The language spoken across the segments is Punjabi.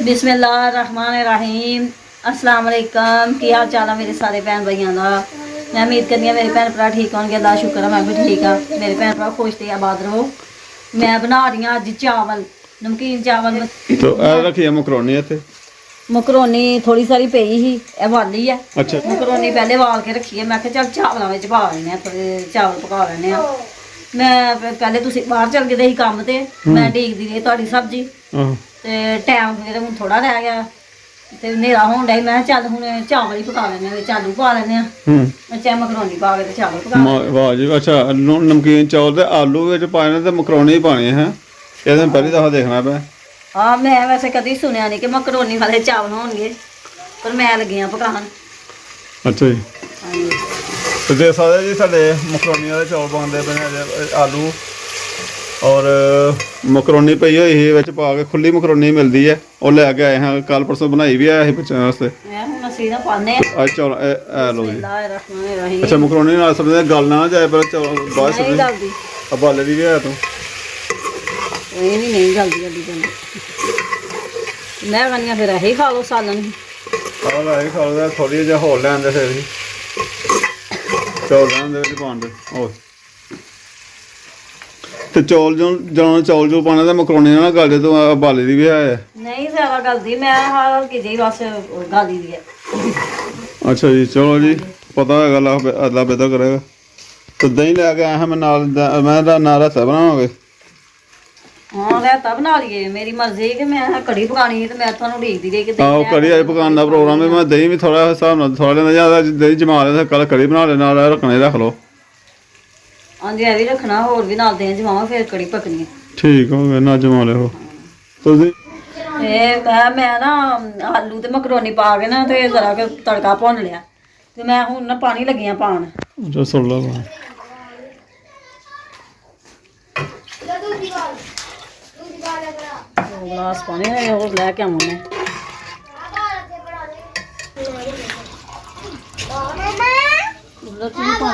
बिस्मिल्लाहिर्रहमानिर्रहीम। अस्सलाम वालेकुम। की हाल चाल है मेरे सारे भैन भाइयों का। मैं उम्मीद करनी मेरे भैन भरा ठीक होंगे। अल्लाह शुक्र है मैं भी ठीक हाँ। मेरे भैन भरा खुश ते आबाद रहो। मैं बना रही हूँ अज चावल, नमकीन चावल। तो रखी है मकरोनी इत्थे। मकरोनी थोड़ी सारी पई ही वाली है। अच्छा मकरोनी पहले वाल के रखी है। मैं चल चावलों में पा लेने थोड़े चावल पका लेने। मैं पहले तुम बाहर चल गए काम ते मैं ਡੀਕਦੀ ਰਹੀ ਤੁਹਾਡੀ सब्जी ਤੇ ਟਾਈਮ ਮੇਰੇ ਹੁਣ ਥੋੜਾ ਰਹਿ ਗਿਆ ਤੇ ਹਨੇਰਾ ਹੋਣ ਡਿਆ। ਮੈਂ ਚੱਲ ਹੁਣ ਚਾਵਲ ਹੀ ਪਕਾ ਲੈਣੇ ਵਿੱਚ ਆਲੂ ਪਾ ਲੈਣੇ ਆ। ਅੱਛਾ ਮਕਰੋਨੀ ਪਾ ਕੇ ਤੇ ਚਾਵਲ ਪਕਾ ਵਾਹ ਜੀ। ਅੱਛਾ ਨਮਕੀਨ ਚੌਲ ਤੇ ਆਲੂ ਵਿੱਚ ਪਾਣੇ ਤੇ ਮਕਰੋਨੀ ਪਾਣੇ ਹੈ। ਇਹਦੇ ਪਹਿਲੀ ਦਫਾ ਦੇਖਣਾ ਪਿਆ। ਹਾਂ ਮੈਂ ਵੈਸੇ ਕਦੀ ਸੁਣਿਆ ਨਹੀਂ ਕਿ ਮਕਰੋਨੀ ਵਾਲੇ ਚਾਵਲ ਹੋਣਗੇ ਪਰ ਮੈਂ ਲੱਗੀ ਆ ਪਕਾਉਣ। ਅੱਛਾ ਜੀ। ਹਾਂਜੀ ਤੇ ਦੇਖ ਸਕਦੇ ਜੀ ਸਾਡੇ ਮਕਰੋਨੀ ਵਾਲੇ ਚੌਲ ਬਣਦੇ ਪਏ ਨੇ। ਆਲੂ ਔਰ ਮਕਰੋਨੀ ਪਈ ਹੋਈ ਸੀ ਵਿੱਚ ਪਾ ਕੇ ਖੁੱਲੀ ਮਕਰੋਨੀ ਮਿਲਦੀ ਹੈ ਉਹ ਲੈ ਕੇ ਆਏ ਹਾਂ। ਕੱਲ ਪਰਸੋਂ ਬਣਾਈ ਵੀ ਆਇਆ ਸੀ ਬੱਚਿਆਂ ਵਾਸਤੇ। ਮੈਂ ਹੁਣ ਅਸੀਂ ਨਾ ਪਾਣੇ ਆ ਅੱਜ ਚੌਲ ਲਓ ਜੀ। ਬਿਸਮਿਲ੍ਲਾਹਿਰਰਹਿਮਾਨਿਰਰਹੀਮ। ਅੱਛਾ ਮਕਰੋਨੀ ਨਾਲ ਸਭ ਗੱਲ ਨਾ ਜਾਏ ਪਰ ਚੌਲ ਬਾਅਦ ਨਹੀਂ ਸਬਜ਼ੀ ਗਲਦੀ ਅਬਾਲੇ ਦੀ ਵੀ ਹੈ ਤੂੰ ਇਹ ਵੀ ਨਹੀਂ ਗਲਦੀ ਜਲਦੀ ਜਾਂਦੀ। ਮੈਂ ਕਹਿੰਦੀ ਫਿਰ ਇਹੀ ਖਾ ਲਓ ਸਾਲਨ। ਆਹ ਲੈ ਖਾ ਲਓ ਥੋੜੀ ਜਿਹੀ ਹੋਰ ਲੈਣ ਦੇ ਫਿਰ ਵੀ ਚੌਲ ਲੈਣ ਦੇ ਵਿੱਚ ਪਾਉਣ ਦੇ ਹੋਰ ਤੇ ਚੌਲ ਜੋ ਪਾਣਾ ਤਾਂ ਮਕਰੋਨੀ ਨਾਲ ਗੱਲ ਦੇ ਤੋਂ ਉਬਾਲੇ ਦੀ ਵੀ ਹੈ। ਨਹੀਂ ਜ਼ਿਆਦਾ ਗਲਦੀ ਮੈਂ ਹਲਕੀ ਜਿਹੀ ਬਸ ਗਾਲੀ ਦੀ ਹੈ। ਅੱਛਾ ਜੀ ਚਲੋ ਜੀ ਪਤਾ ਹੈਗਾ ਅੱਲਾ ਬਿਹਤਰ ਕਰੇਗਾ। ਤੇ ਦਹੀਂ ਲੈ ਕੇ ਆਇਆ ਹਾਂ ਮੈਂ ਨਾਲ ਮੈਂ ਦਾ ਨਾਲ ਰਾਇਤਾ ਬਣਾਵਾਂਗੇ। ਹਾਂ ਰਾਇਤਾ ਬਣਾ ਲਈਏ ਮੇਰੀ ਮਰਜ਼ੀ ਕਿ ਮੈਂ ਕੜੀ ਪਕਾਣੀ ਹੈ ਤੇ ਮੈਂ ਤੁਹਾਨੂੰ ਡੀਕਦੀ ਰਹੀ ਕਿ ਆਹੋ ਕੜੀ ਅੱਜ ਪਕਾਉਣ ਦਾ ਪ੍ਰੋਗਰਾਮ ਹੈ। ਮੈਂ ਦਹੀਂ ਵੀ ਥੋੜਾ ਹਿਸਾਬ ਨਾਲ ਥੋੜਾ ਲੈਂਦਾ ਜ਼ਿਆਦਾ ਦਹੀਂ ਜਮਾ ਲੈਂਦਾ। ਕੱਲ ਕੜੀ ਬਣਾ ਲੈ ਨਾਲ ਰੱਖਣੇ ਰੱਖ ਲਓ। ਹਾਂਜੀ ਇਹ ਵੀ ਰੱਖਣਾ ਹੋਰ ਵੀ ਨਾਲ ਦੇ ਜਮਾਵਾਂ ਫਿਰ ਕੜੀ ਪਕਣੀ ਹੈ। ਠੀਕ ਹੋ ਗਿਆ ਨਾ ਜਮਾ ਲਿਓ ਤੁਸੀਂ। ਇਹ ਮੈਂ ਨਾ ਆਲੂ ਤੇ ਮਕਰੋਨੀ ਪਾ ਕੇ ਨਾ ਤੇ ਜ਼ਰਾ ਕਿ ਤੜਕਾ ਭੁੰਨ ਲਿਆ ਤੇ ਮੈਂ ਹੁਣ ਨਾ ਪਾਣੀ ਲੱਗੀਆਂ ਪਾਉਣ। ਅੱਛਾ ਸੁਣ ਲਾ ਗਲਾਸ ਪਾਣੀ ਹੋਰ ਲੈ ਕੇ ਆਵਾਂ ਮੈਂ।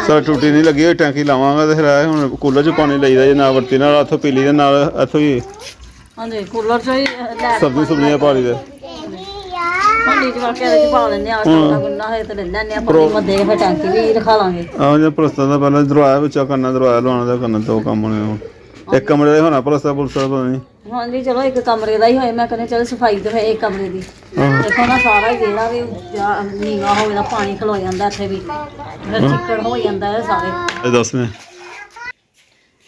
ਸਰ ਟੂਟੀ ਨਹੀਂ ਲੱਗੀ ਹੋਈ ਟੈਂਕੀ ਲਾਵਾਂਗਾ ਤੇ ਫਿਰ ਆਏ ਹੁਣ ਕੂਲਰ 'ਚ ਪਾਣੀ ਲਈਦਾ ਜੇ ਨਾ ਵਰਤੀ ਨਾਲ ਇੱਥੋਂ ਪੀ ਲਈ ਦੇ ਨਾਲ ਇੱਥੋਂ ਹੀ ਹਾਂਜੀ ਕੂਲਰ 'ਚ ਹੀ ਲੈ ਸਬਜ਼ੀ ਸੁਬਜ਼ੀਆਂ ਪਾ ਲਈ ਦੇ ਹਾਂਡੀ 'ਚ ਵੜ ਕੇ ਇਹਦੇ 'ਚ ਪਾ ਲੈਂਦੇ ਆ। ਆਟਾ ਗੁੰਨਾ ਹੋਏ ਤੇ ਲੈ ਲੈਂਦੇ ਆ ਪਾਣੀ ਮੱਦੇ ਫਿਰ ਟੈਂਕੀ ਵੀ ਰਖਾ ਲਾਂਗੇ। ਆਹ ਜੇ ਪ੍ਰਸਤਾ ਦਾ ਪਹਿਲਾਂ ਦਰਵਾਜ਼ਾ ਵਿੱਚੋਂ ਕਰਨਾ ਦਰਵਾਜ਼ਾ ਲਵਾਉਣਾ ਦਾ ਕਰਨਾ ਦੋ ਕੰਮ ਹੋਣੇ ਹੁਣ ਇੱਕ ਕਮਰੇ ਦਾ ਹੋਣਾ ਪ੍ਰਸਤਾ ਪੁਲਸਤਾ ਪਤਾ ਨਹੀਂ। ਹਾਂਜੀ ਚਲੋ ਇੱਕ ਕਮਰੇ ਦਾ ਹੀ ਹੋਏ ਮੈਂ ਕਹਿੰਦੀ ਚਲ ਸਫਾਈ ਤੇ ਹੋਏ ਇੱਕ ਕਮਰੇ ਦੀ। ਦੇਖੋ ਨਾ ਸਾਰਾ ਹੀ ਜਿਹੜਾ ਵੀ ਨੀਵਾ ਹੋਵੇ ਨਾ ਪਾਣੀ ਖਲੋ ਜਾਂਦਾ ਇੱਥੇ ਵੀ ਫਿਰ ਚਿੱਕੜ ਹੋ ਜਾਂਦਾ ਹੈ ਸਾਰੇ। ਇਹ ਦੱਸ ਮੈਂ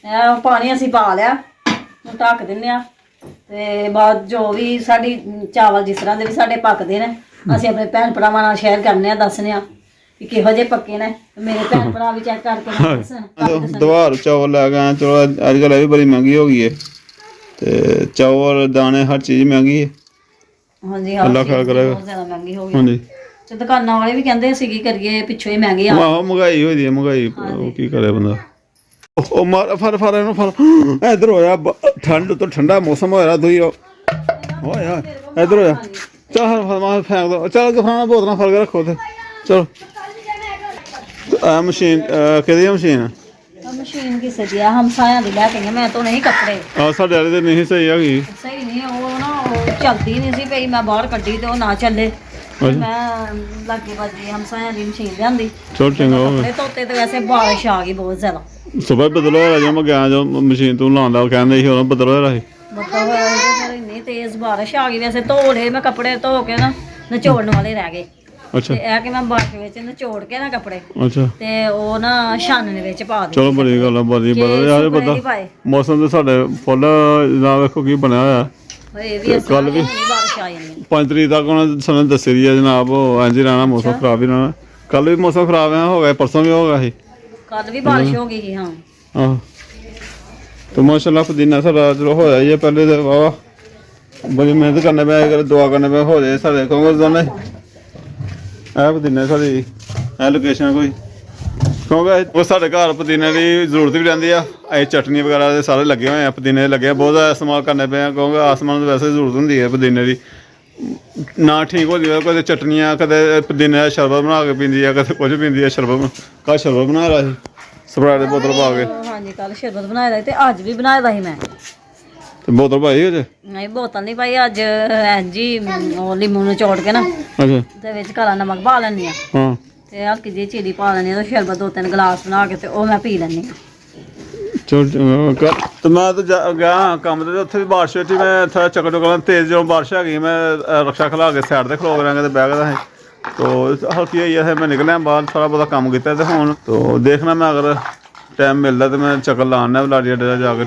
ਇਹ ਪਾਣੀ ਅਸੀਂ ਪਾ ਲਿਆ ਹੁਣ ਢੱਕ ਦਿੰਦੇ ਆ ਤੇ ਬਾਅਦ ਜੋ ਵੀ ਸਾਡੀ ਚਾਵਲ ਜਿਸ ਤਰ੍ਹਾਂ ਦੇ ਵੀ ਸਾਡੇ ਪੱਕਦੇ ਨੇ ਅਸੀਂ ਆਪਣੇ ਭੈਣ ਭਰਾਵਾਂ ਨਾਲ ਸ਼ੇਅਰ ਕਰਨੇ ਆ ਦੱਸਨੇ ਆ ਕਿ ਕਿਹੋ ਜਿਹੇ ਪੱਕੇ ਨੇ। ਮੇਰੇ ਭੈਣ ਭਰਾ ਵੀ ਚੈੱਕ ਕਰਕੇ ਦੱਸਣ। ਦੁਆਰ ਚਾਵਲ ਲੈ ਕੇ ਆਏ। ਚਲੋ ਅੱਜ ਕੱਲ੍ਹ ਇਹ ਵੀ ਬੜੀ ਮਹਿੰਗੀ ਹੋ ਗਈ ਹੈ ਤੇ ਚਾਵਲ ਦਾਣੇ ਹਰ ਚੀਜ਼ ਮਹਿੰਗੀ ਹੈ। ਹਾਂਜੀ ਅੱਲਾ ਖੈਰ ਕਰੇਗਾ। ਬਹੁਤ ਜ਼ਿਆਦਾ ਮਹਿੰਗੀ ਹੋ ਗਈ। ਹਾਂਜੀ ਤੇ ਦੁਕਾਨਾਂ ਵਾਲੇ ਵੀ ਕਹਿੰਦੇ ਸੀ ਕੀ ਕਰੀਏ ਪਿੱਛੋਂ ਹੀ ਮਹਿੰਗੇ ਆ। ਆਹੋ ਮਹਿੰਗਾਈ ਹੋਈ ਦੀ ਹੈ ਮਹਿੰਗਾਈ ਉਹ ਕੀ ਕਰੇ ਬੰਦਾ। ਉਹ ਮਾਰ ਫੜ ਇਹਨੂੰ ਫੜ ਇੱਧਰ ਹੋਇਆ ਠੰਡ ਤੋਂ ਠੰਡਾ ਮੌਸਮ ਹੋਇਆ ਤੁਸੀਂ ਹੋਇਆ ਇੱਧਰ ਹੋਇਆ ਚੱਲ ਫੈਂਕ ਦੋ ਚੱਲ ਗਫਾਂ ਬੋਤਲਾਂ ਫੜ ਕੇ ਰੱਖੋ ਉੱਥੇ ਚਲੋ। ਆ ਮਸ਼ੀਨ ਕਿਹਦੀ ਮਸ਼ੀਨ ਮਸ਼ੀਨ ਕਿਸੇ ਦੀ ਆ ਹਮਸਾਇਆਂ ਦੀ ਲੈ ਕੇ ਆਈ ਮੈਂ ਤੋਂ ਨਹੀਂ ਕੱਪੜੇ। ਆ ਸਾਡੇ ਵਾਲੇ ਤੇ ਨਹੀਂ ਸਹੀ ਹੈਗੀ। ਸਹੀ ਨਹੀਂ ਉਹ ਨਾ ਉਹ ਚੱਲਦੀ ਨਹੀਂ ਸੀ ਪਈ ਮੈਂ ਬਾਹਰ ਕੱਢੀ ਤੇ ਉਹ ਨਾ ਚੱਲੇ ਮੈਂ ਲੱਗੇ ਵੱਜੀ ਹਮਸਾਇਆਂ ਦੀ ਮਸ਼ੀਨ ਲਿਆਂਦੀ। ਚਲੋ ਚੰਗਾ ਹੋ ਕੱਪੜੇ ਧੋਤੇ ਤੇ ਵੈਸੇ ਬਾਰਿਸ਼ ਆ ਗਈ ਬਹੁਤ ਜ਼ਿਆਦਾ। ਸੁਬਹ ਬਦਲ ਹੋਇਆ ਜਾਂ ਮੈਂ ਗਿਆ ਜੋ ਮਸ਼ੀਨ ਤੋਂ ਲਾਉਂਦਾ ਉਹ ਕਹਿੰਦੇ ਸੀ ਉਹ ਬਦਲ ਹੋਇਆ ਸੀ। ਬੱਦਲ ਹੋਇਆ ਸੀ ਤੇ ਫਿਰ ਇੰਨੀ ਤੇਜ਼ ਬਾਰਿਸ਼ ਆ ਗਈ। ਵੈਸੇ ਧੋ ਲਏ ਮੈਂ ਕੱਪੜੇ ਧੋ ਕੇ ਨਾ ਨਿਚੋੜਨ ਵਾਲੇ ਰਹਿ ਗਏ। ਅੱਛਾ ਤੇ ਇਹ ਕਿ ਮੈਂ ਬਾਰਿਸ਼ ਵਿੱਚ ਨਿਚੋੜ ਕੇ ਨਾ ਕੱਪੜੇ ਅੱਛਾ ਤੇ ਉਹ ਨਾ ਛਾਨਣ ਵਿੱਚ ਪਾ ਦੇ। ਚਲੋ ਬੜੀ ਗੱਲ ਆ ਬੜੀ ਬਦਲ ਯਾਰ ਬੰਦਾ ਮੌਸਮ ਤੇ ਸਾਡੇ ਫੁੱਲ ਨਾ ਵੇਖੋ ਕੀ ਬਣਿਆ ਹੋਇਆ। ਹੋਏ ਵੀ ਕੱਲ ਵੀ ਬਾਰਿਸ਼ ਆ ਜਾਂਦੀ 5 ਤਰੀਕ ਤੱਕ ਉਹਨਾਂ ਸਾਨੂੰ ਦੱਸੇ ਦੀ ਆ ਜਨਾਬ ਉਹ ਇੰਝ ਹੀ ਰਹਿਣਾ ਮੌਸਮ ਖਰਾਬ ਹੀ ਰਹਿਣਾ। ਕੱਲ ਵੀ ਮੌਸਮ ਖਰਾਬ ਹੋ ਗਿਆ ਪਰਸੋਂ ਵੀ ਹੋ ਗਿਆ ਸੀ। ਕੱਲ ਵੀ ਬਾਰਿਸ਼ ਹੋ ਗਈ ਸੀ ਹਾਂ। ਆਹ ਤੇ ਮਾਸ਼ਾਅੱਲਾ ਪੁਦੀਨਾ ਸਾਡਾ ਚਲੋ ਹੋਇਆ ਹੀ ਹੈ। ਪਹਿਲੇ ਤਾਂ ਵਾਹ ਬੜੀ ਮਿਹਨਤ ਕਰਨੇ ਪਿਆ ਕਰ ਦੁਆ ਕਰਨੇ ਪਿਆ ਹੋ ਜਾਏ ਸਾਡੇ ਕਿਉਂਕਿ ਦੋਨੇ ਇਹ ਪੁਦੀਨੇ ਸਾਡੀ ਇਹ ਲੋਕੇਸ਼ਨ ਕੋਈ ਕਿਉਂਕਿ ਉਹ ਸਾਡੇ ਘਰ ਪੁਦੀਨੇ ਦੀ ਜ਼ਰੂਰਤ ਵੀ ਰਹਿੰਦੀ ਆ। ਇਹ ਚਟਨੀ ਵਗੈਰਾ ਦੇ ਸਾਰੇ ਲੱਗੇ ਹੋਏ ਆ ਪੁਦੀਨੇ ਲੱਗੇ ਆ ਬਹੁਤ ਜ਼ਿਆਦਾ ਇਸਤੇਮਾਲ ਕਰਨੇ ਪਏ ਆ ਕਿਉਂਕਿ ਆਸਮਾਨ ਨੂੰ ਵੈਸੇ ਜ਼ਰੂਰਤ ਹੁੰਦੀ ਹੈ ਪੁਦੀਨੇ ਦੀ ਨਾ ਠੀਕ ਹੋ ਜਾਵੇ, ਕਦੇ ਚਟਨੀਆਂ, ਕਦੇ ਪੁਦੀਨੇ ਦਾ ਸ਼ਰਬਤ ਬਣਾ ਕੇ ਪੀਂਦੀ ਆ, ਕਦੇ ਕੁਝ ਪੀਂਦੀ ਆ ਸ਼ਰਬਤ। ਕੱਲ੍ਹ ਸ਼ਰਬਤ ਬਣਾ ਲਿਆ ਸੀ ਸਪਰਾਈਟ ਦੀ ਬੋਤਲ ਪਾ ਕੇ। ਹਾਂਜੀ ਕੱਲ ਸ਼ਰਬਤ ਬਣਾਇਆ ਦਾ ਸੀ ਤੇ ਅੱਜ ਵੀ ਬਣਾਇਆ ਦਾ ਸੀ ਮੈਂ। ਤੇ ਬੋਤਲ ਭਾਈ ਅਜੇ ਨਹੀਂ ਬੋਤਲ ਨਹੀਂ ਭਾਈ, ਅੱਜ ਜੀ ਉਹ ਨਿੰਮੂ ਨੂੰ ਚੋੜ ਕੇ ਨਾ ਅੱਛਾ ਤੇ ਵਿੱਚ ਕਾਲਾ ਨਮਕ ਪਾ ਲੈਂਦੀ ਆ ਹਾਂ ਤੇ ਹਲਕੀ ਜਿਹੀ ਚੀਨੀ ਪਾ ਲੈਂਦੀ ਆ ਤੇ ਸ਼ਰਬਤ 2-3 ਗਲਾਸ ਬਣਾ ਕੇ ਤੇ ਉਹ ਮੈਂ ਪੀ ਲੈਂਦੀ ਆ। ਤੇ ਮੈਂ ਤਾਂ ਗਿਆ ਕੰਮ ਤੇ ਉੱਥੇ ਵੀ ਬਾਰਿਸ਼ ਵਿੱਚ ਮੈਂ ਥੋੜਾ ਚੱਕਰ ਚੁੱਕਣਾ ਤੇਜ਼, ਜਦੋਂ ਬਾਰਿਸ਼ ਆ ਗਈ ਮੈਂ ਰਕਸ਼ਾ ਖਲਾ ਕੇ ਸਾਈਡ ਤੇ ਖਲੋ ਕਰਾਂਗੇ ਤੇ ਬਹਿ ਗਿਆ ਸੀ। ਤੋ ਹਲਕੀ ਹੋਈ ਹੈ ਮੈਂ ਨਿਕਲਿਆ ਬਾਹਰ, ਥੋੜਾ ਬਹੁਤਾ ਕੰਮ ਕੀਤਾ ਤੇ ਹੁਣ ਤੋ ਦੇਖਣਾ ਮੈਂ ਅਗਰ ਟਾਈਮ ਮਿਲਦਾ ਤੇ ਮੈਂ ਚੱਕਰ ਲਾਉਣਾ ਬਲਾਡੀ ਅੱਡੇ ਜਾ ਕੇ।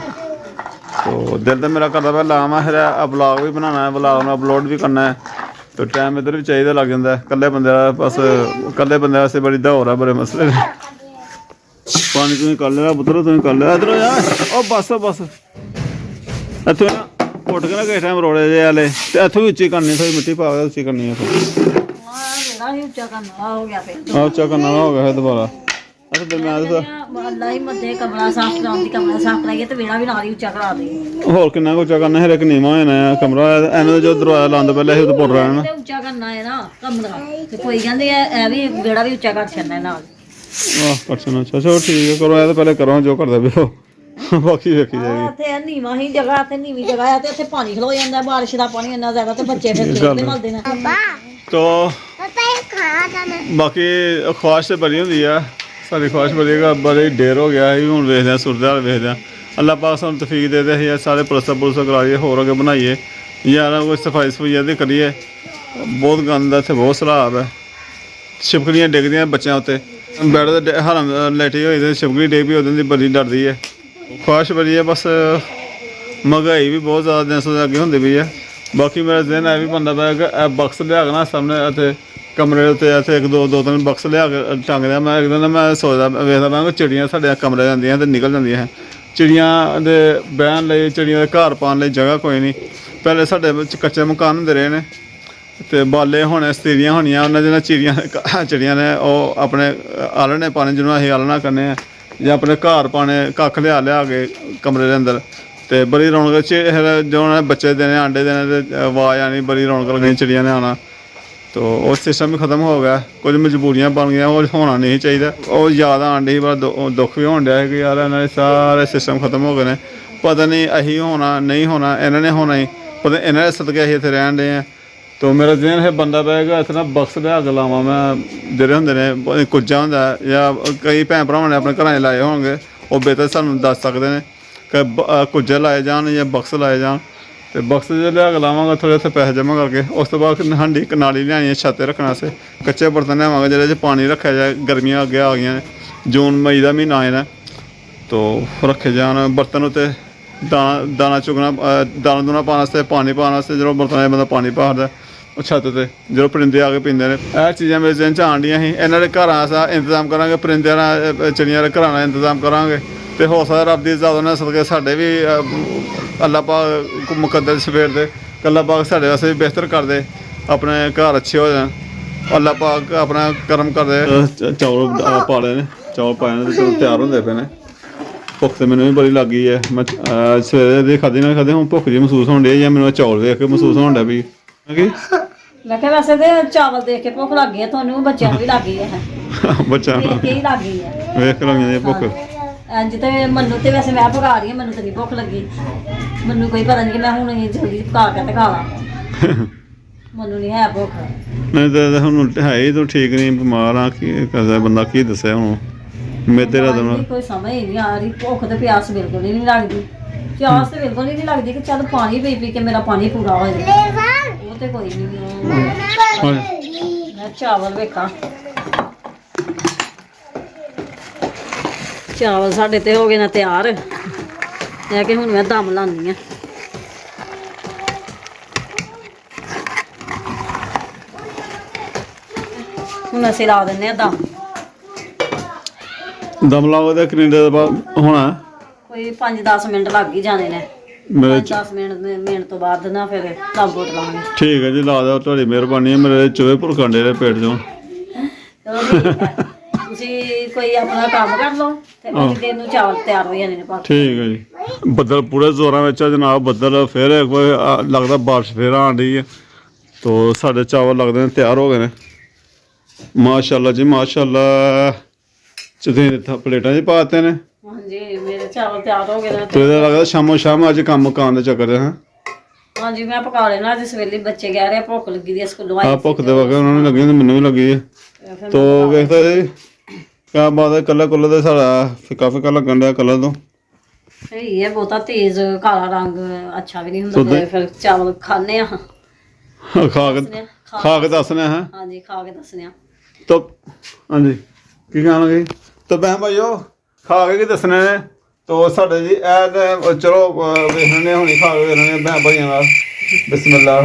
ਤੋ ਦਿਲ ਤਾਂ ਮੇਰਾ ਕਰਦਾ ਪਿਆ ਲਾਵਾਂ, ਫਿਰ ਵਲੌਗ ਵੀ ਬਣਾਉਣਾ ਹੈ, ਵਲੌਗ ਨੂੰ ਅਪਲੋਡ ਵੀ ਕਰਨਾ ਹੈ, ਤੇ ਟਾਈਮ ਇੱਧਰ ਵੀ ਚਾਹੀਦਾ ਲੱਗ ਜਾਂਦਾ। ਇਕੱਲੇ ਬੰਦੇ ਦਾ ਬਸ, ਇਕੱਲੇ ਬੰਦੇ ਵਾਸਤੇ ਬੜੀ ਦੌੜ ਆ, ਬੜੇ ਮਸਲੇ ਨੇ। ਪਾਣੀ ਤੁਸੀਂ ਕਰ ਲਿਆ ਪੁੱਤਰ, ਤੁਸੀਂ ਕਰ ਲਿਆ ਇੱਧਰ ਆ। ਉਹ ਬਸ ਇੱਥੋਂ ਨਾ ਉੱਠ ਕੇ ਨਾ ਕਿਸੇ ਟਾਈਮ ਰੋੜੇ ਜਿਹੇ ਵਾਲੇ ਤੇ ਇੱਥੋਂ ਵੀ ਉੱਚੀ ਕਰਨੀ, ਥੋੜੀ ਮਿੱਟੀ ਪਾ ਕੇ ਉੱਚੀ ਕਰਨੀ। ਉੱਚਾ ਕਰਨਾ ਹੋ ਗਿਆ ਫਿਰ ਉੱਚਾ ਕਰਨਾ ਹੋ ਗਿਆ ਦੁਬਾਰਾ। ਅੱਛਾ ਤੇ ਮੈਂ ਅੱਲਾ ਹੀ ਮੱਦੇ ਕਮਰਾ ਸਾਫ਼ ਕਰਾਉਣ ਦੀ, ਕਮਰਾ ਸਾਫ਼ ਕਰਾਈਏ ਤੇ ਵਿਹੜਾ ਵੀ ਨਾਲ ਹੀ ਉੱਚਾ ਕਰਾ ਦੇ। ਹੋਰ ਕਿੰਨਾ ਕੁ ਉੱਚਾ ਕਰਨਾ, ਹਰ ਇੱਕ ਨੀਵਾਂ ਹੋ ਜਾਣਾ ਕਮਰਾ। ਐਵੇਂ ਜੋ ਦਰਵਾਜ਼ਾ ਲਾਉਂਦੇ ਪਹਿਲਾਂ ਇਹ ਉੱਤੇ ਪੁੱਟ ਰਹਿਣਾ ਤੇ ਉੱਚਾ ਕਰਨਾ ਹੈ ਨਾ ਕਮਰਾ, ਤੇ ਕੋਈ ਕਹਿੰਦੇ ਇਹ ਵੀ ਵਿਹੜਾ ਵੀ ਉੱਚਾ ਕਰ ਛੱਡਣਾ ਨਾਲ। ਆਹ ਪਰਸਨ ਅੱਛਾ ਚਲੋ ਠੀਕ ਹੈ, ਕਰੋ ਇਹ ਤਾਂ ਪਹਿਲੇ ਕਰੋ ਜੋ ਕਰਦਾ ਪਿਓ, ਬਾਕੀ ਵੇਖੀ ਜਾਏਗੀ। ਇੱਥੇ ਨੀਵਾਂ ਹੀ ਜਗ੍ਹਾ ਤੇ ਨੀਵੀਂ ਜਗ੍ਹਾ ਆ ਤੇ ਇੱਥੇ ਪਾਣੀ ਖਲੋ ਜਾਂਦਾ, ਬਾਰਿਸ਼ ਦਾ ਪਾਣੀ ਇੰਨਾ ਜ਼ਿਆਦਾ ਤੇ ਬੱਚੇ ਫਿਰ ਖੇਡਦੇ ਮਲਦੇ ਨੇ। ਤੋ ਬਾਕੀ ਖੁਆਇਸ਼ ਤੇ ਬੜੀ ਹੁੰਦੀ ਆ, ਸਾਡੀ ਖੁਆਇਸ਼ ਬੜੀ ਬੜੀ ਢੇਰ ਹੋ ਗਿਆ ਸੀ। ਹੁਣ ਵੇਖਦੇ ਹਾਂ ਸੁਰਦੇ ਹਾਲ ਵੇਖਦੇ ਹਾਂ। ਅੱਲਾਹ ਪਾਕ ਸਾਨੂੰ ਤੌਫੀਕ ਦੇ ਦੇ, ਅਸੀਂ ਸਾਰੇ ਪੁਲਸਾ ਕਰਾਈਏ, ਹੋਰ ਅੱਗੇ ਬਣਾਈਏ ਯਾਰ, ਕੋਈ ਸਫਾਈ ਸਫਾਈ ਦੀ ਕਰੀਏ। ਬਹੁਤ ਗੰਦ ਇੱਥੇ, ਬਹੁਤ ਸਲਾਬ ਹੈ, ਛਿਪਕਲੀਆਂ ਡਿੱਗਦੀਆਂ ਬੱਚਿਆਂ ਉੱਤੇ। ਬੈਡ ਤੇ ਹਰਨ ਲੈਟੀ ਹੋਈ ਤੇ ਛਿਪਕਲੀ ਡਿੱਗ ਵੀ ਉਹਦੇ ਦੀ ਬੜੀ ਡਰਦੀ ਹੈ। ਖੁਆਇਸ਼ ਬੜੀ ਹੈ, ਬਸ ਮਹਿੰਗਾਈ ਵੀ ਬਹੁਤ ਜ਼ਿਆਦਾ ਦਿਨ ਤੋਂ ਅੱਗੇ ਹੁੰਦੀ ਪਈ ਹੈ। ਬਾਕੀ ਮੇਰਾ ਦਿਨ ਇਹ ਵੀ ਬੰਦਾ ਪਿਆ ਕਿ ਇਹ ਬਕਸ ਲਿਆ ਕੇ ਨਾ ਸਾਹਮਣੇ ਇੱਥੇ ਕਮਰੇ ਉੱਤੇ ਇੱਥੇ ਦੋ ਤਿੰਨ ਬਕਸ ਲਿਆ ਕੇ ਟੰਗ ਦਿਆ। ਮੈਂ ਇੱਕ ਦਿਨ ਮੈਂ ਸੋਚਦਾ ਵੇਖਦਾ ਮੈਂ ਕਿ ਚਿੜੀਆਂ ਸਾਡੇ ਕਮਰੇ ਜਾਂਦੀਆਂ ਤੇ ਨਿਕਲ ਜਾਂਦੀਆਂ ਹੈ। ਚਿੜੀਆਂ ਦੇ ਬਹਿਣ ਲਈ, ਚਿੜੀਆਂ ਦੇ ਘਰ ਪਾਉਣ ਲਈ ਜਗ੍ਹਾ ਕੋਈ ਨਹੀਂ। ਪਹਿਲੇ ਸਾਡੇ ਵਿੱਚ ਕੱਚੇ ਮਕਾਨ ਹੁੰਦੇ ਰਹੇ ਨੇ ਤੇ ਬਾਲੇ ਹੋਣੇ, ਸਤੀਰੀਆਂ ਹੋਣੀਆਂ, ਉਹਨਾਂ ਜਿਹਨਾਂ ਚਿੜੀਆਂ ਨੇ ਉਹ ਆਪਣੇ ਆਲ੍ਹਣੇ ਪਾਣੇ, ਜਿਹਨੂੰ ਅਸੀਂ ਆਲ੍ਹਣਾ ਕਰਨੇ ਆ, ਜਾਂ ਆਪਣੇ ਘਰ ਪਾਣੇ, ਕੱਖ ਲਿਆ ਕੇ ਕਮਰੇ ਦੇ ਅੰਦਰ। ਤੇ ਬੜੀ ਰੌਣਕ ਜੋ ਉਹਨਾਂ ਨੇ ਬੱਚੇ ਦੇਣੇ, ਆਂਡੇ ਦੇਣੇ ਤੇ ਆਵਾਜ਼ ਆਉਣੀ, ਬੜੀ ਰੌਣਕ ਲੱਗਣੀ, ਚਿੜੀਆਂ ਨੇ ਆਉਣਾ। ਤੋ ਉਹ ਸਿਸਟਮ ਵੀ ਖਤਮ ਹੋ ਗਿਆ, ਕੁਝ ਮਜਬੂਰੀਆਂ ਬਣ ਗਈਆਂ, ਉਹ ਹੋਣਾ ਨਹੀਂ ਚਾਹੀਦਾ। ਉਹ ਯਾਦ ਆਉਣ ਡਈ, ਬੜਾ ਦੁੱਖ ਵੀ ਹੋਣ ਡਿਆ ਕਿ ਯਾਰ ਇਹਨਾਂ ਦੇ ਸਾਰੇ ਸਿਸਟਮ ਖਤਮ ਹੋ ਗਏ ਨੇ। ਪਤਾ ਨਹੀਂ ਅਸੀਂ ਹੋਣਾ ਨਹੀਂ ਹੋਣਾ, ਇਹਨਾਂ ਨੇ ਹੋਣਾ ਹੀ ਪਤਾ, ਇਹਨਾਂ ਦੇ ਸਦਕੇ ਅਸੀਂ ਇੱਥੇ ਰਹਿਣ ਡੇ ਹਾਂ। ਤੋ ਮੇਰਾ ਦਿਨ ਇਹ ਬੰਦਾ ਪਏਗਾ ਇੱਥੇ ਨਾ ਬਕਸ ਲਿਆ ਕੇ ਲਾਵਾਂ ਮੈਂ, ਜਿਹੜੇ ਹੁੰਦੇ ਨੇ ਕੁੱਜਾ ਹੁੰਦਾ, ਜਾਂ ਕਈ ਭੈਣ ਭਰਾਵਾਂ ਨੇ ਆਪਣੇ ਘਰਾਂ 'ਚ ਲਾਏ ਹੋਣਗੇ, ਉਹ ਬਿਹਤਰ ਸਾਨੂੰ ਦੱਸ ਸਕਦੇ ਨੇ ਕਿ ਕੁੱਜੇ ਲਾਏ ਜਾਣ ਜਾਂ ਬਕਸ ਲਾਏ ਜਾਣ। ਤੇ ਬਕਸ ਜੇ ਲਿਆ ਕੇ ਲਾਵਾਂਗਾ, ਥੋੜ੍ਹੇ ਉੱਥੇ ਪੈਸੇ ਜਮ੍ਹਾਂ ਕਰਕੇ, ਉਸ ਤੋਂ ਬਾਅਦ ਹਾਂਡੀ ਇੱਕ ਨਾਲੀ ਲਿਆਉਣੀ ਹੈ ਛੱਤ 'ਤੇ ਰੱਖਣ ਵਾਸਤੇ। ਕੱਚੇ ਬਰਤਨ ਲਿਆਵਾਂਗੇ ਜਿਹਦੇ 'ਚ ਪਾਣੀ ਰੱਖਿਆ ਜਾਏ, ਗਰਮੀਆਂ ਅੱਗੇ ਆ ਗਈਆਂ ਨੇ, ਜੂਨ ਮਈ ਦਾ ਮਹੀਨਾ ਆਇਆ ਨਾ, ਤੋ ਰੱਖੇ ਜਾਣ ਬਰਤਨ ਉੱਤੇ। ਦਾਣਾ ਚੁਗਣਾ, ਦਾਣਾ ਦੂਣਾ ਪਾਉਣ ਵਾਸਤੇ, ਪਾਣੀ ਪਾਉਣ ਵਾਸਤੇ, ਜਦੋਂ ਬਰਤਨਾਂ 'ਚ ਬੰਦਾ ਪਾਣੀ ਪਾਉਂਦਾ ਉਹ ਛੱਤ 'ਤੇ, ਜਦੋਂ ਪਰਿੰਦੇ ਆ ਕੇ ਪੀਂਦੇ ਨੇ। ਇਹ ਚੀਜ਼ਾਂ ਮੇਰੇ ਦਿਨ 'ਚ ਆਉਣ ਡੀਆਂ ਸੀ। ਇਹਨਾਂ ਦੇ ਘਰਾਂ ਦਾ ਇੰਤਜ਼ਾਮ ਕਰਾਂਗੇ, ਪਰਿੰਦਿਆਂ ਦਾ, ਚਿੜੀਆਂ ਦੇ ਘਰਾਂ ਦਾ ਇੰਤਜ਼ਾਮ ਕਰਾਂਗੇ। ਤੇ ਹੋ ਸਕਦਾ ਰੱਬ ਦੀ ਇਜਾਜ਼ਤ ਨਾਲ ਸਦਕੇ ਸਾਡੇ ਵੀ ਅੱਲਾਹ ਪਾਕ ਮੁਕੱਦਰ ਸਵੇਰ ਦੇ ਅੱਲਾਹ ਪਾਕ ਸਾਡੇ ਵਾਸਤੇ ਵੀ ਬਿਹਤਰ ਕਰ ਦੇ, ਆਪਣੇ ਘਰ ਅੱਛੇ ਹੋ ਜਾਣ, ਅੱਲਾਹ ਪਾਕ ਆਪਣਾ ਕਰਮ ਕਰ ਦੇ। ਚੌਲ ਪਾ ਲਏ ਨੇ, ਚੌਲ ਪਾਏ ਨੇ ਤੇ ਤਿਆਰ ਹੁੰਦੇ ਪਏ ਨੇ। ਭੁੱਖ ਤੇ ਮੈਨੂੰ ਵੀ ਬੜੀ ਲੱਗ ਗਈ ਹੈ। ਮੈਂ ਸਵੇਰੇ ਦੇ ਖਾਧੀ ਨਾਲ ਖਾਧੇ, ਹੁਣ ਭੁੱਖ ਜਿਹੀ ਮਹਿਸੂਸ ਹੋਣ ਡਈ, ਜਾਂ ਮੈਨੂੰ ਚੌਲ ਵੇਖ ਕੇ ਮਹਿਸੂਸ ਹੋਣ ਡਿਆ ਵੀ ਕੀ। ਮੈਂ ਕਿਹਾ ਵੈਸੇ ਤੇ ਚਾਵਲ ਦੇਖ ਕੇ ਭੁੱਖ ਲੱਗ ਗਈ ਹੈ, ਤੁਹਾਨੂੰ ਬੱਚਿਆਂ ਨੂੰ ਵੀ ਲੱਗ ਗਈ ਹੈ। ਬੱਚਿਆਂ ਨੂੰ ਦੇਖ ਕੇ ਹੀ ਲੱਗ ਗਈ ਹੈ, ਵੇਖ ਕੇ ਲੱਗ ਜਾਂਦੀ ਭੁੱਖ। ਇੰਜ ਤੇ ਮੈਨੂੰ ਤੇ ਵੈਸੇ ਮੈਂ ਪਕਾ ਰਹੀ ਹਾਂ, ਮੈਨੂੰ ਤੇ ਨਹੀਂ ਭੁੱਖ ਲੱਗੀ। ਮੈਨੂੰ ਕੋਈ ਪਤਾ ਨਹੀਂ ਕਿ ਮੈਂ ਹੁਣ ਜਲਦੀ ਪਕਾ ਕੇ ਤੇ ਖਾ ਲਾਂ, ਮੈਨੂੰ ਨਹੀਂ ਹੈ ਭੁੱਖ। ਨਹੀਂ ਤਾਂ ਹੁਣ ਹੈ ਹੀ ਤੂੰ ਠੀਕ ਨਹੀਂ, ਬਿਮਾਰ ਆ, ਕੀ ਕਰਦਾ ਬੰਦਾ, ਕੀ ਦੱਸਿਆ ਹੁਣ ਮੈਂ ਤੇਰਾ ਤਾਂ ਕੋਈ ਸਮਝ ਹੀ ਨਹੀਂ ਆ ਰਹੀ। ਭੁੱਖ ਤੇ ਪਿਆਸ ਬਿਲਕੁਲ ਹੀ ਨਹੀਂ ਲੱਗਦੀ, ਪਿਆਸ ਤੇ ਬਿਲਕੁਲ ਹੀ ਨਹੀਂ ਲੱਗਦੀ ਕਿ ਚੱਲ ਪਾਣੀ ਪੀ ਕੇ ਮੇਰਾ ਪਾਣੀ ਪੂਰਾ ਹੋ ਜਾਵੇ, ਉਹ ਤੇ ਕੋਈ ਨਹੀਂ। ਮੈਂ ਚਾਵਲ ਵੇਖਾਂ, ਚਾਵਲ ਸਾਡੇ ਤੇ ਹੋ ਗਏ ਨੇ ਤਿਆਰ, ਲੈ ਕੇ ਹੁਣ ਮੈਂ ਦਮ ਲਾਉਂਦੀ ਆ। ਹੁਣ ਅਸੀਂ ਲਾ ਦਿੰਦੇ ਆ ਦਮ ਲਾਓ ਤੇ ਕੈਨੇਡਾ ਦਾ ਬਾਅਦ ਹੋਣਾ ਕੋਈ 5-10 ਮਿੰਟ ਲੱਗ ਹੀ ਜਾਣੇ ਨੇ। ਮੇਰੇ 10 ਮਿੰਟ ਤੋਂ ਬਾਅਦ ਨਾ ਫਿਰ ਦਮ ਘੋਟ ਲਾਂਗੇ। ਠੀਕ ਹੈ ਜੀ, ਲਾ ਦਿਓ, ਤੁਹਾਡੀ ਮਿਹਰਬਾਨੀ ਹੈ। ਮੇਰੇ ਚੋਵੇ ਭੁਲਕੰਡੇ ਦੇ ਪੇਟ ਚੋਂ। ਚਲੋ ਠੀਕ ਹੈ, ਤੁਸੀਂ ਕੋਈ ਆਪਣਾ ਕੰਮ ਕਰ ਲਓ ਤੇ ਅਗਲੇ ਦਿਨ ਨੂੰ ਚਾਵਲ ਤਿਆਰ ਹੋ ਜਾਣੇ ਨੇ। ਠੀਕ ਹੈ ਜੀ। ਬੱਦਲ ਪੂਰੇ ਜ਼ੋਰਾਂ ਵਿੱਚ ਆ ਜਨਾਬ, ਬੱਦਲ ਫਿਰ ਲੱਗਦਾ ਬਾਰਿਸ਼ ਫਿਰ ਆਉਣ ਡਈ ਹੈ। ਤੋ ਸਾਡੇ ਚਾਵਲ ਲੱਗਦੇ ਨੇ ਤਿਆਰ ਹੋ ਗਏ ਨੇ ਮਾਸ਼ਾਅੱਲਾ ਜੀ ਮਾਸ਼ਾਅੱਲਾ ਤੁਸੀਂ ਪਲੇਟਾਂ 'ਚ ਪਾਤੇ ਨੇ ਹਾਂਜੀ ਮੇਰੇ ਚਾਵਲ ਤਿਆਰ ਹੋ ਗਏ ਨੇ ਤੇ ਇਹਦਾ ਲੱਗਦਾ ਸ਼ਾਮੋ ਸ਼ਾਮ ਅੱਜ ਕੰਮ ਮੁਕਾਉਣ ਦੇ ਚੱਕਰ 'ਚ ਹਾਂ ਹਾਂਜੀ ਮੈਂ ਪਕਾ ਲੈਣਾ ਅੱਜ ਸਵੇਲੇ ਬੱਚੇ ਕਹਿ ਰਹੇ ਆ ਭੁੱਖ ਲੱਗੀ ਦੀ ਸਕੂਲੋਂ ਆਏ ਆ ਭੁੱਖ ਦੇ ਵਗੇ ਉਹਨਾਂ ਨੂੰ ਲੱਗੀ ਤੇ ਮੈਨੂੰ ਵੀ ਲੱਗੀ ਹੈ ਤੋ ਵੇਖਦਾ ਜੀ ਕਿਆ ਬਾਤ ਹੈ ਕਲਰ ਕੁਲਰ ਦਾ ਸਾਡਾ ਫਿੱਕਾ ਫਿੱਕਾ ਲੱਗਣ ਡਿਆ ਕਲਰ ਤੋਂ ਸਹੀ ਹੈ ਬਹੁਤਾ ਤੇਜ਼ ਕਾਲਾ ਰੰਗ ਅੱਛਾ ਵੀ ਨਹੀਂ ਹੁੰਦਾ ਤੇ ਫਿਰ ਚਾਵਲ ਖਾਣੇ ਆ ਖਾ ਕੇ ਦੱਸਨੇ ਹਾਂ ਹਾਂਜੀ ਖਾ ਕੇ ਦੱਸਨੇ ਆ ਤੋ ਹਾਂਜੀ ਕੀ ਕਹਾਂਗੇ ਤੋ ਬਹਿ ਭਾਈਓ ਖਾ ਕੇ ਕੀ ਦੱਸਣੇ ਨੇ ਤੋ ਸਾਡੇ ਜੀ ਇਹ ਚਲੋ ਵੇਖਣੇ ਹੁਣੀ ਖਾ ਕੇ ਵੇਖਣੇ ਬਹਿ ਭਾਈਆਂ ਨਾਲ ਬਿਸਮਿਲ੍ਲਾ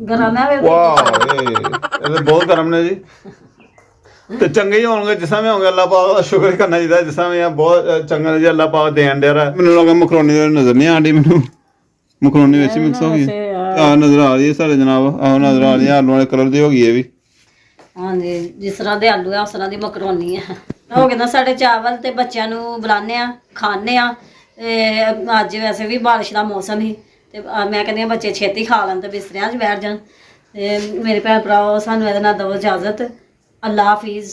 ਗਰਮ ਹੈ ਵਾਹ ਇਹ ਬਹੁਤ ਗਰਮ ਨੇ ਜੀ ਤੇ ਚੰਗੇ ਹੀ ਹੋਣਗੇ ਜਿਸ ਤਰ੍ਹਾਂ ਵੀ ਹੋਣਗੇ ਅੱਲਾਹ ਪਾਕ ਦਾ ਸ਼ੁਕਰ ਕਰਨਾ ਚਾਹੀਦਾ ਜਿਸ ਤਰ੍ਹਾਂ ਵੀ ਆ ਬਹੁਤ ਚੰਗਾ ਨੇ ਜੀ ਅੱਲਾਹ ਪਾਕ ਦੇਣ ਡਿਆ ਮੈਨੂੰ ਲੱਗਾ ਮਕਰੋਨੀ ਨਜ਼ਰ ਨਹੀਂ ਆਂਦੀ ਮੈਨੂੰ ਮਕਰੋਨੀ ਵਿੱਚ ਮਿਕਸ ਹੋ ਗਈ ਆ ਨਜ਼ਰ ਆ ਰਹੀ ਹੈ ਸਾਡੇ ਜਨਾਬ ਆਹ ਨਜ਼ਰ ਆ ਰਹੀ ਹੈ ਆਲੂ ਵਾਲੇ ਕਲਰ ਦੀ ਹੋ ਗਈ ਇਹ ਵੀ ਹਾਂਜੀ ਜਿਸ ਤਰ੍ਹਾਂ ਦੇ ਆਲੂ ਆ ਉਸ ਤਰ੍ਹਾਂ ਦੀ ਮਕਰੋਨੀ ਆ ਹੋ ਗਏ ਨਾ ਸਾਡੇ ਚਾਵਲ ਤੇ ਬੱਚਿਆਂ ਨੂੰ ਬੁਲਾਉਂਦੇ ਆ ਖਾਣੇ ਆ ਅੱਜ ਵੈਸੇ ਵੀ ਬਾਰਿਸ਼ ਦਾ ਮੌਸਮ ਸੀ ਤੇ ਮੈਂ ਕਹਿੰਦੀ ਆ ਬੱਚੇ ਛੇਤੀ ਖਾ ਲੈਣ ਤੇ ਬਿਸਤਰਿਆਂ 'ਚ ਬੈਠ ਜਾਣ ਤੇ ਮੇਰੇ ਭੈਣ ਭਰਾ ਸਾਨੂੰ ਇਹਦੇ ਨਾਲ ਦਿਓ ਇਜਾਜ਼ਤ ਅੱਲਾ ਹਾਫਿਜ਼।